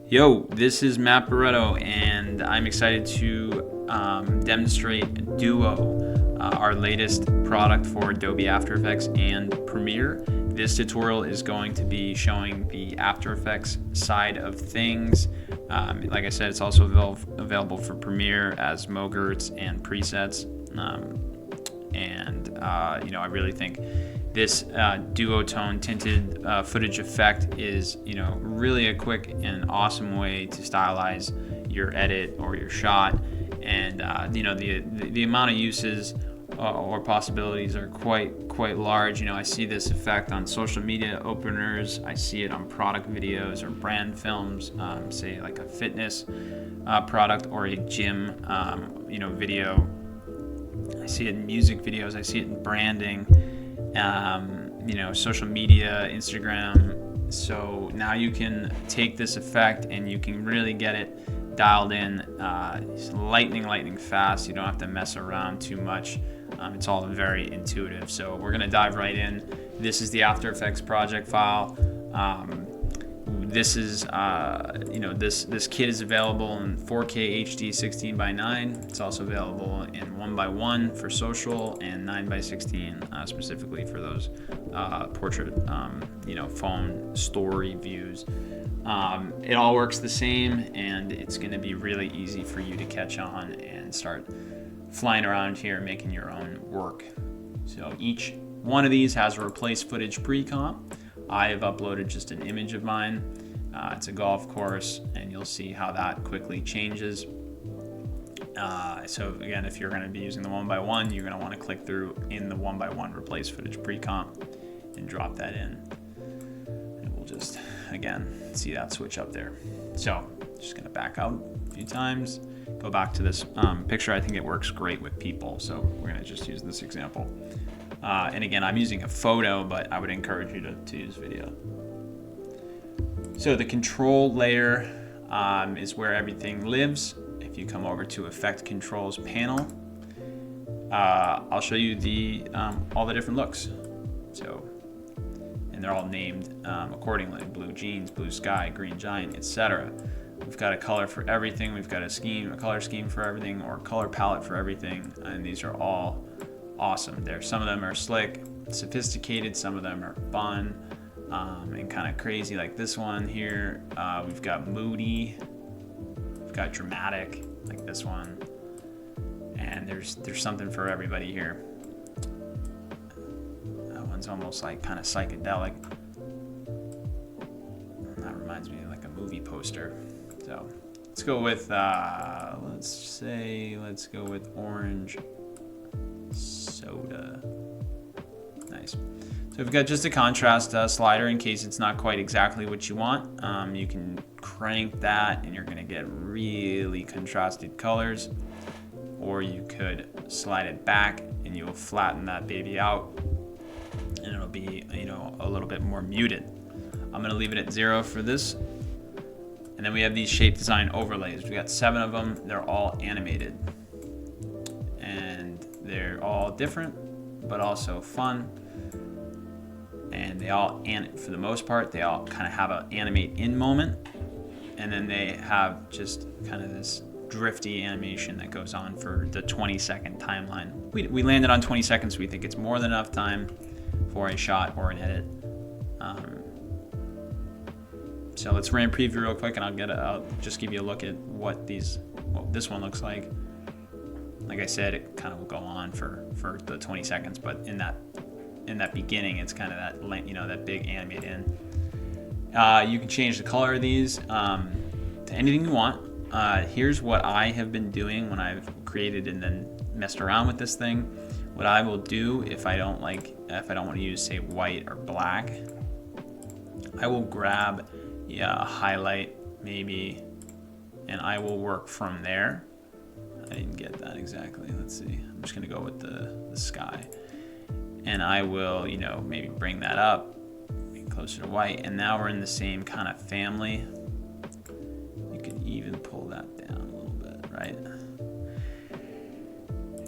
Yo, this is Matt Barretto, and I'm excited to demonstrate Duo, our latest product for Adobe After Effects and Premiere. This tutorial is going to be showing the After Effects side of things. Like I said, it's also available for Premiere as MoGerts and presets. I really think this duotone tinted footage effect is, really a quick and awesome way to stylize your edit or your shot. And the amount of uses or possibilities are quite large. I see this effect on social media openers. I see it on product videos or brand films, say like a fitness product or a gym, video. I see it in music videos. I see it in branding, social media, Instagram. So now you can take this effect and you can really get it dialed in, lightning fast. You don't have to mess around too much. It's all very intuitive. So we're gonna dive right in. This is the After Effects project file. This is, this kit is available in 4K HD 16:9. It's also available in 1:1 for social and 9:16 specifically for those portrait, phone story views. It all works the same, and it's going to be really easy for you to catch on and start flying around here making your own work. So each one of these has a replace footage pre-comp. I have uploaded just an image of mine. It's a golf course, and you'll see how that quickly changes. So again, if you're going to be using the 1:1, you're going to want to click through in the 1:1 replace footage pre-comp and drop that in. And we'll just, again, see that switch up there. So just going to back out a few times, go back to this picture. I think it works great with people, so we're going to just use this example. And again, I'm using a photo, but I would encourage you to use video. So the control layer is where everything lives. If you come over to Effect Controls panel, I'll show you all the different looks. So, and they're all named accordingly: blue jeans, blue sky, green giant, etc. We've got a color for everything. We've got a color scheme for everything, or color palette for everything, and these are all awesome. Some of them are slick, sophisticated. Some of them are fun. And kind of crazy, like this one here. We've got moody, we've got dramatic, like this one, and there's something for everybody here. That one's almost like kind of psychedelic. That reminds me of like a movie poster. So let's go with let's go with orange soda. Nice. So we've got just a contrast slider in case it's not quite exactly what you want. You can crank that and you're going to get really contrasted colors, or you could slide it back and you'll flatten that baby out and it'll be, a little bit more muted. I'm going to leave it at 0 for this. And then we have these shape design overlays. We got 7 of them. They're all animated, and they're all different but also fun. And they all, for the most part, they all kind of have an animate in moment, and then they have just kind of this drifty animation that goes on for the 20-second timeline. We landed on 20 seconds. We think it's more than enough time for a shot or an edit. So let's run preview real quick, and I'll just give you a look at what this one looks like. Like I said, it kind of will go on for the 20 seconds, but in that beginning, it's kind of that big animate in. You can change the color of these to anything you want. Here's what I have been doing when I've created and then messed around with this thing. What I will do if I don't want to use, say, white or black, I will grab a highlight maybe, and I will work from there. I didn't get that exactly. Let's see. I'm just gonna go with the sky. And I will, maybe bring that up closer to white. And now we're in the same kind of family. You could even pull that down a little bit, right?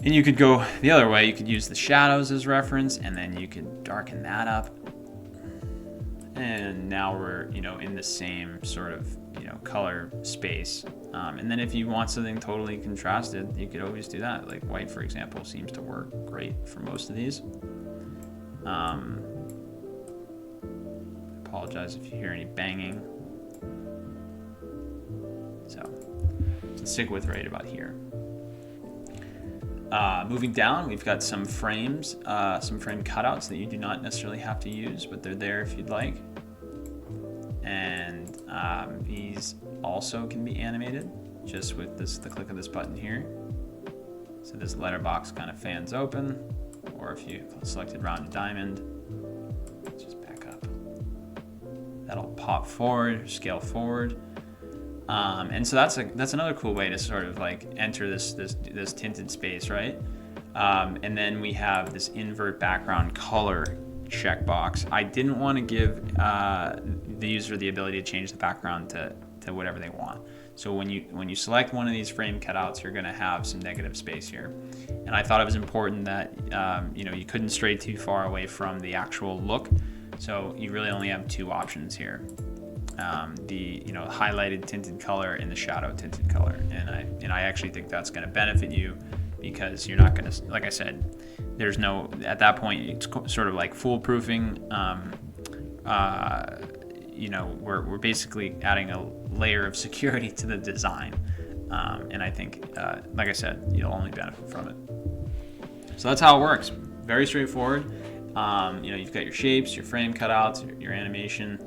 And you could go the other way. You could use the shadows as reference, and then you could darken that up. And now we're, in the same sort of, color space. And then if you want something totally contrasted, you could always do that. Like white, for example, seems to work great for most of these. Apologize if you hear any banging. So let's stick with right about here. Moving down, we've got some frames, some frame cutouts that you do not necessarily have to use, but they're there if you'd like. And these also can be animated just with the click of this button here. So this letterbox kind of fans open, or if you selected rounded diamond, let's just back up. That'll pop forward, scale forward. And so that's another cool way to sort of like enter this tinted space, right? And then we have this invert background color checkbox. I didn't want to give the user the ability to change the background to whatever they want. So when you select one of these frame cutouts, you're going to have some negative space here. And I thought it was important that you couldn't stray too far away from the actual look. So you really only have two options here. The highlighted tinted color and the shadow tinted color, and I actually think that's going to benefit you, because you're not going to, like I said, there's no, at that point it's sort of like foolproofing. We're basically adding a layer of security to the design, and I think, like I said, you'll only benefit from it. So that's how it works. Very straightforward. You've got your shapes, your frame cutouts, your animation.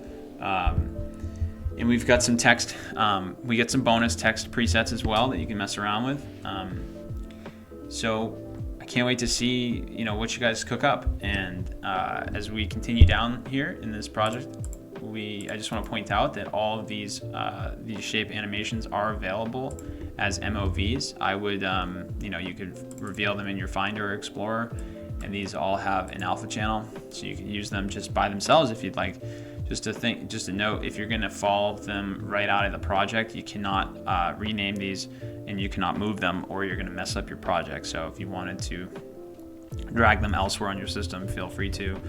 And we've got some text. We get some bonus text presets as well that you can mess around with. So I can't wait to see what you guys cook up. And as we continue down here in this project, I just want to point out that all of these shape animations are available as MOVs. I would you could reveal them in your Finder or Explorer, and these all have an alpha channel, so you can use them just by themselves if you'd like. Just to note, if you're going to follow them right out of the project, you cannot rename these, and you cannot move them, or you're going to mess up your project. So if you wanted to drag them elsewhere on your system, feel free to.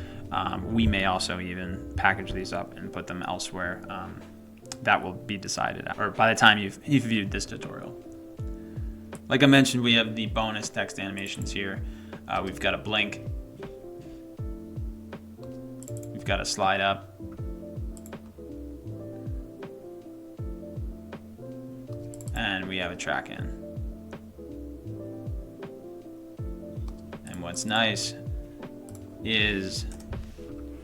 We may also even package these up and put them elsewhere. That will be decided, or by the time you've viewed this tutorial. Like I mentioned, we have the bonus text animations here. We've got a blink. We've got a slide up. And we have a track in. And what's nice is,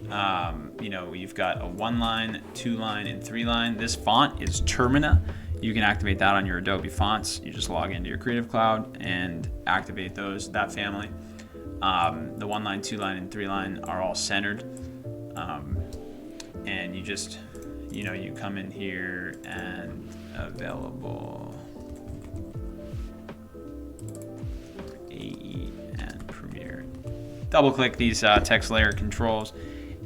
you've got a 1-line, 2-line, and 3-line. This font is Termina. You can activate that on your Adobe fonts. You just log into your Creative Cloud and activate that family. The 1-line, 2-line, and 3-line are all centered. And you just, you come in here and available AE and Premiere. Double click these text layer controls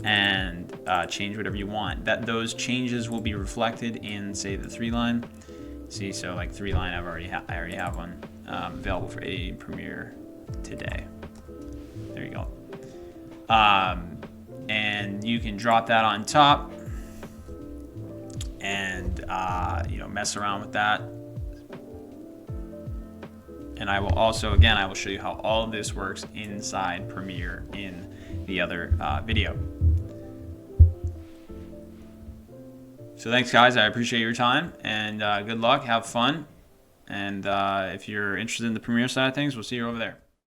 and change whatever you want. Those changes will be reflected in, say, the 3-line. See, so like 3-line, I already have one available for AE and Premiere today. There you go. And you can drop that on top and mess around with that. And I will also, again, I will show you how all of this works inside Premiere in the other video. So thanks, guys. I appreciate your time, and good luck. Have fun. And if you're interested in the Premiere side of things, we'll see you over there.